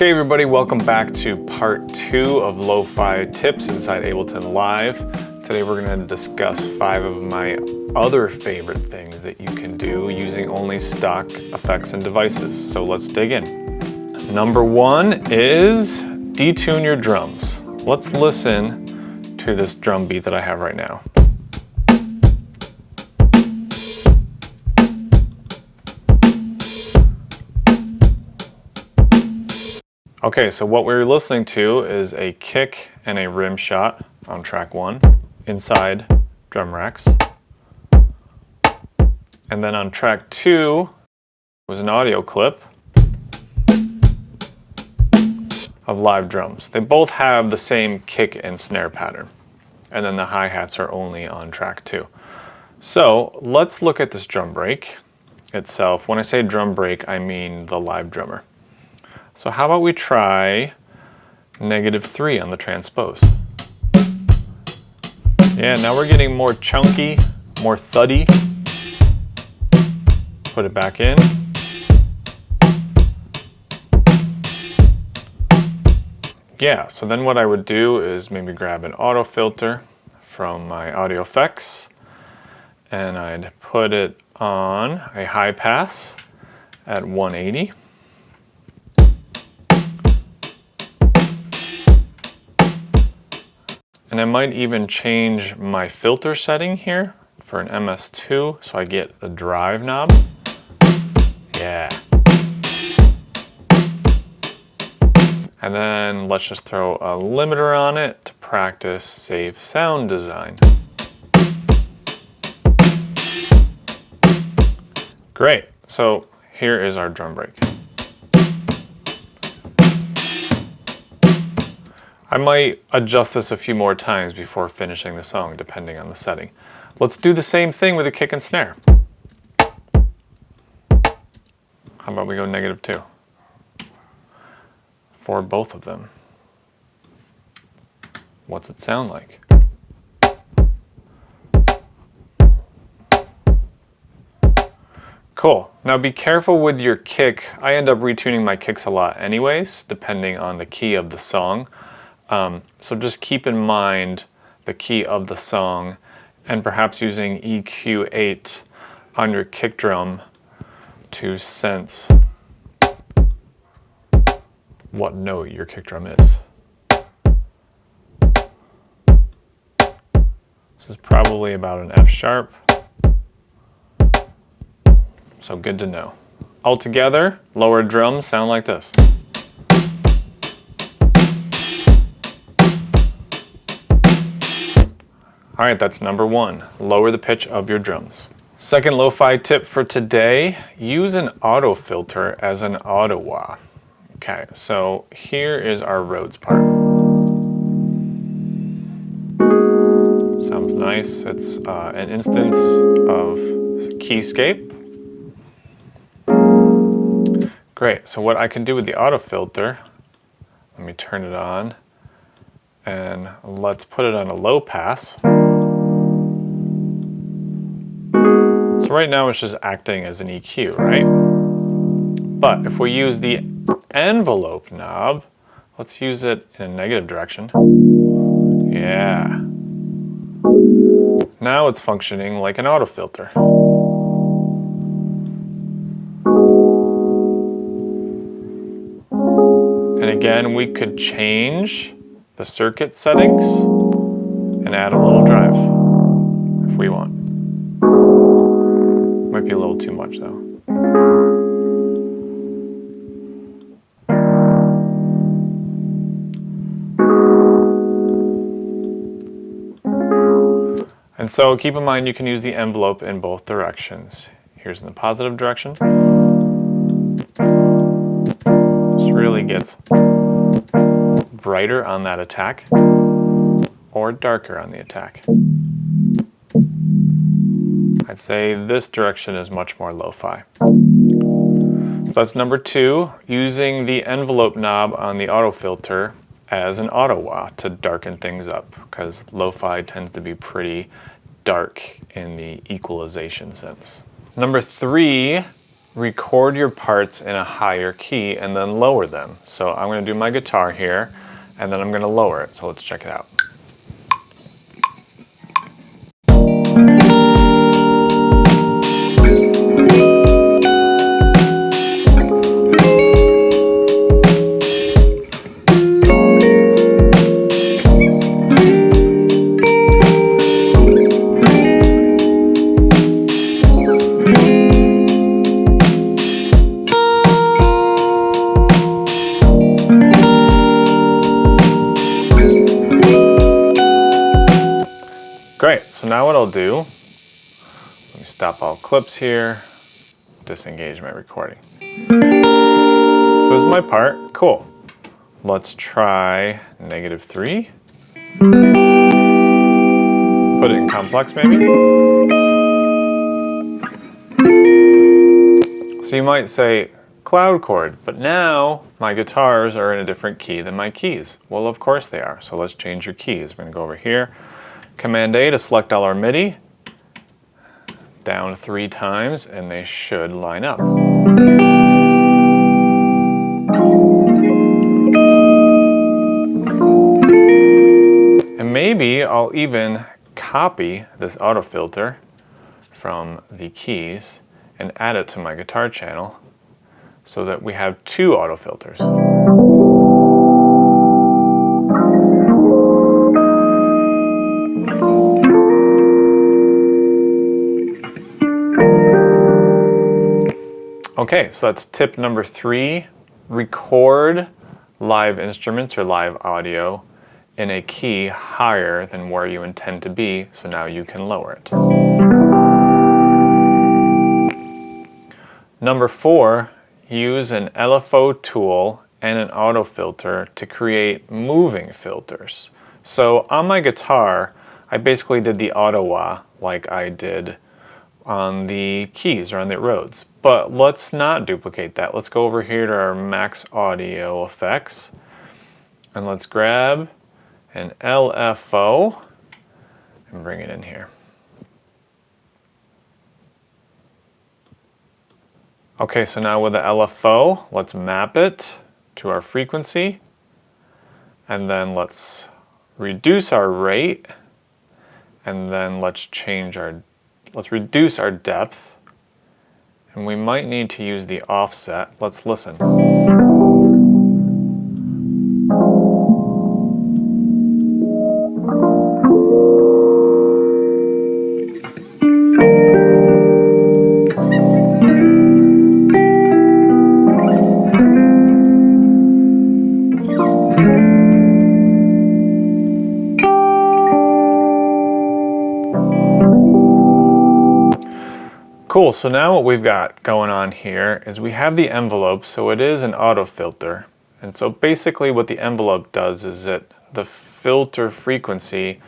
Okay everybody, welcome back to part 2 of Lo-Fi tips inside Ableton Live. Today we're going to discuss 5 of my other favorite things that you can do using only stock effects and devices. So let's dig in. Number 1 is detune your drums. Let's listen to this drum beat that I have right now. Okay, so what we're listening to is a kick and a rim shot on track 1 inside drum racks. And then on track 2 was an audio clip of live drums. They both have the same kick and snare pattern. And then the hi-hats are only on track 2. So let's look at this drum break itself. When I say drum break, I mean the live drummer. So how about we try -3 on the transpose. Yeah, now we're getting more chunky, more thuddy. Put it back in. Yeah, so then what I would do is maybe grab an auto filter from my audio effects and I'd put it on a high pass at 180. And I might even change my filter setting here for an MS2 so I get the drive knob. Yeah. And then let's just throw a limiter on it to practice safe sound design. Great. So here is our drum break. I might adjust this a few more times before finishing the song, depending on the setting. Let's do the same thing with a kick and snare. How about we go -2 for both of them? What's it sound like? Cool. Now be careful with your kick. I end up retuning my kicks a lot anyways, depending on the key of the song. So just keep in mind the key of the song and perhaps using EQ8 on your kick drum to sense what note your kick drum is. This is probably about an F sharp. So good to know. Altogether, lower drums sound like this. All right, that's number 1. Lower the pitch of your drums. Second lo-fi tip for today, use an auto filter as an auto wah. Okay, so here is our Rhodes part. Sounds nice. It's an instance of keyscape. Great, so what I can do with the auto filter, let me turn it on, and let's put it on a low pass. So right now it's just acting as an EQ, right? But if we use the envelope knob, let's use it in a negative direction. Yeah. Now it's functioning like an auto filter. And again, we could change the circuit settings and add a little drive if we want. Might be a little too much though. And so keep in mind you can use the envelope in both directions. Here's in the positive direction. This really gets brighter on that attack or darker on the attack. I'd say this direction is much more lo-fi. So that's number 2, using the envelope knob on the auto filter as an auto wah to darken things up, because lo-fi tends to be pretty dark in the equalization sense. Number 3 record your parts in a higher key and then lower them. So I'm going to do my guitar here, and then I'm going to lower it. So let's check it out. Great, so now what I'll do, let me stop all clips here, disengage my recording. So this is my part, cool. Let's try -3. Put it in complex maybe. So you might say Cloudchord, but now my guitars are in a different key than my keys. Well, of course they are, so let's change your keys. I'm gonna go over here. Command A to select all our MIDI, down 3 times, and they should line up. And maybe I'll even copy this auto filter from the keys and add it to my guitar channel so that we have 2 auto filters. Okay, so that's tip number 3. Record live instruments or live audio in a key higher than where you intend to be, so now you can lower it. Number 4, use an LFO tool and an auto filter to create moving filters. So on my guitar, I basically did the auto wah like I did on the keys or on the Rhodes. But let's not duplicate that. Let's go over here to our max audio effects and let's grab an LFO and bring it in here. Okay, so now with the LFO, let's map it to our frequency, and then let's reduce our rate, and then let's reduce our depth, and we might need to use the offset. Let's listen. Cool, so now what we've got going on here is we have the envelope, so it is an auto filter. And so basically what the envelope does is that the filter frequency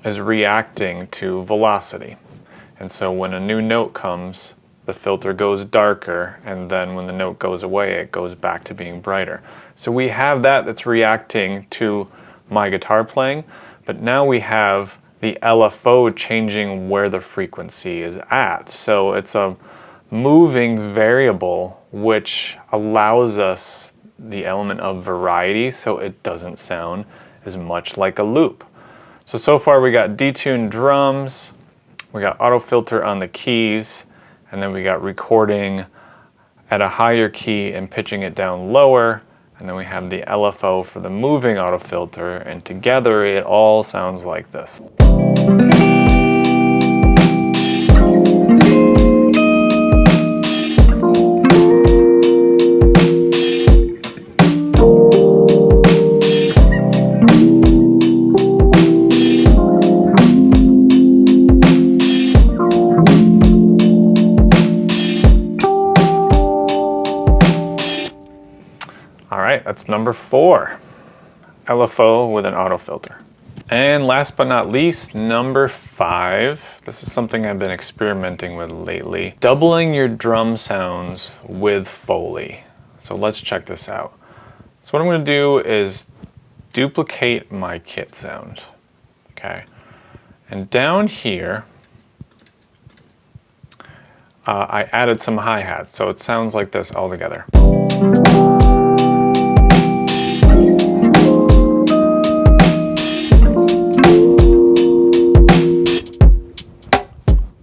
is reacting to velocity. And so when a new note comes, the filter goes darker, and then when the note goes away, it goes back to being brighter. So we have that that's reacting to my guitar playing, but now we have the LFO changing where the frequency is at. So it's a moving variable which allows us the element of variety so it doesn't sound as much like a loop. So far we got DETUNE drums, we got auto filter on the keys, and then we got recording at a higher key and pitching it down lower, and then we have the LFO for the moving auto filter, and together it all sounds like this. Alright, that's number 4, LFO with an auto filter. And last but not least, number 5, this is something I've been experimenting with lately, doubling your drum sounds with Foley. So let's check this out. So what I'm going to do is duplicate my kit sound, okay? And down here, I added some hi-hats, so it sounds like this all together.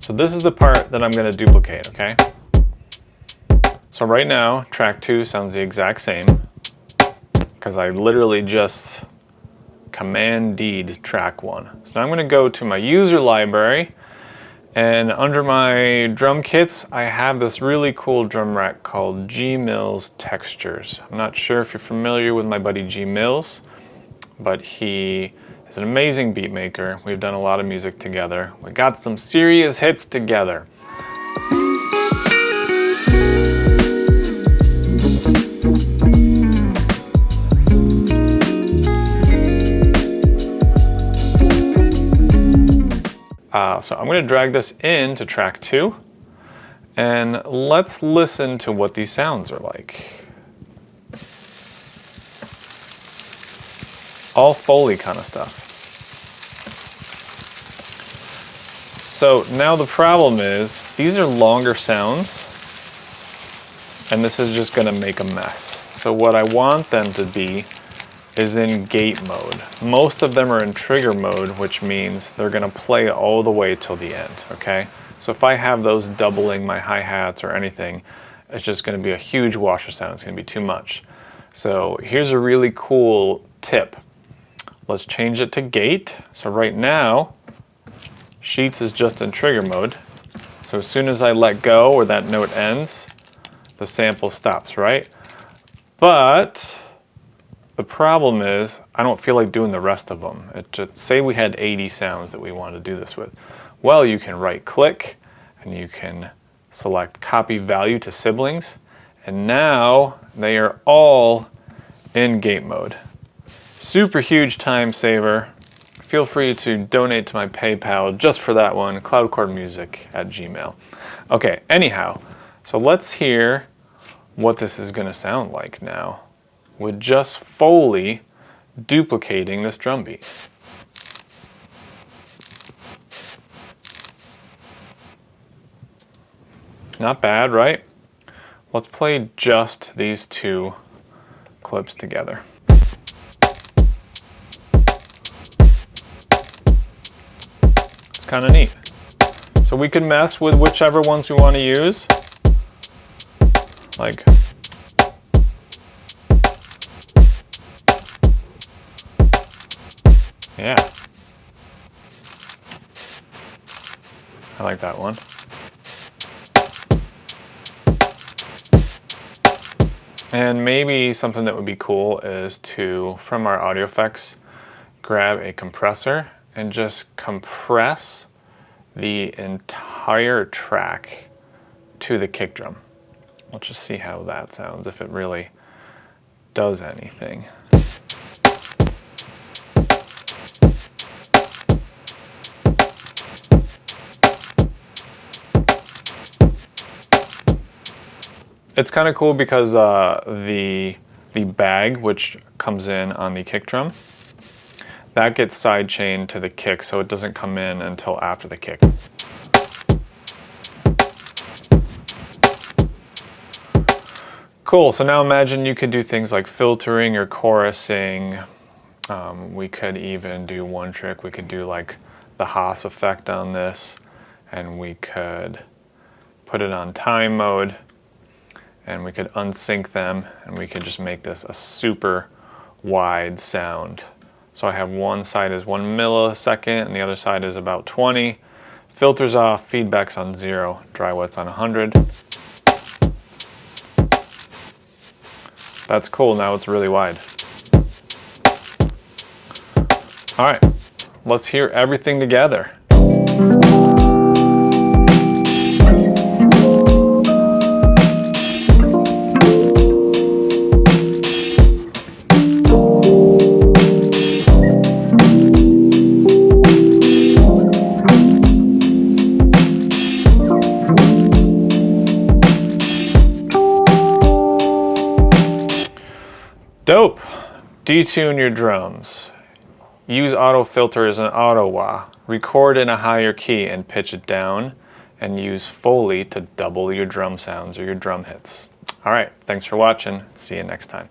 So this is the part that I'm going to duplicate, okay? So right now, track 2 sounds the exact same, because I literally just Command-D'd track 1. So now I'm going to go to my user library, and under my drum kits, I have this really cool drum rack called G Mills Textures. I'm not sure if you're familiar with my buddy G Mills, but he is an amazing beat maker. We've done a lot of music together. We got some serious hits together. So I'm going to drag this into track 2, and let's listen to what these sounds are like. All Foley kind of stuff. So now the problem is, these are longer sounds, and this is just going to make a mess. So what I want them to be is in gate mode. Most of them are in trigger mode, which means they're gonna play all the way till the end, okay? So if I have those doubling my hi-hats or anything, it's just gonna be a huge wash of sound. It's gonna be too much. So here's a really cool tip. Let's change it to gate. So right now, Sheets is just in trigger mode. So as soon as I let go or that note ends, the sample stops, right? But the problem is, I don't feel like doing the rest of them. Say we had 80 sounds that we wanted to do this with. Well, you can right click and you can select copy value to siblings, and now they are all in gate mode. Super huge time saver. Feel free to donate to my PayPal just for that one, cloudchordmusic@gmail. Okay, anyhow, so let's hear what this is gonna sound like now with just Foley duplicating this drum beat. Not bad, right? Let's play just these 2 clips together. It's kind of neat. So we can mess with whichever ones we want to use. Like, yeah, I like that one. And maybe something that would be cool is to, from our audio effects, grab a compressor and just compress the entire track to the kick drum. Let's just see how that sounds, if it really does anything. It's kind of cool because the bag, which comes in on the kick drum, that gets sidechained to the kick, so it doesn't come in until after the kick. Cool, so now imagine you could do things like filtering or chorusing. We could even do one trick. We could do like the Haas effect on this, and we could put it on time mode, and we could unsync them, and we could just make this a super wide sound. So I have one side is 1 millisecond and the other side is about 20. Filters off, feedback's on 0, dry wet's on 100. That's cool, now it's really wide. All right, let's hear everything together. Dope. Detune your drums. Use auto filter as an auto wah. Record in a higher key and pitch it down. and use Foley to double your drum sounds or your drum hits. All right, thanks for watching. See you next time.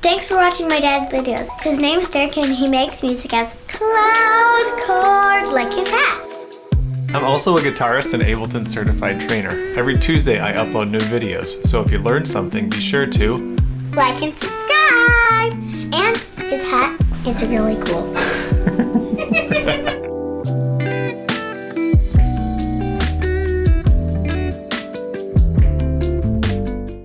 Thanks for watching my dad's videos. His name's Derek and he makes music as Cloudchord, like his hat. I'm also a guitarist and Ableton certified trainer. Every Tuesday I upload new videos, so if you learned something, be sure to like and subscribe. And his hat is really cool.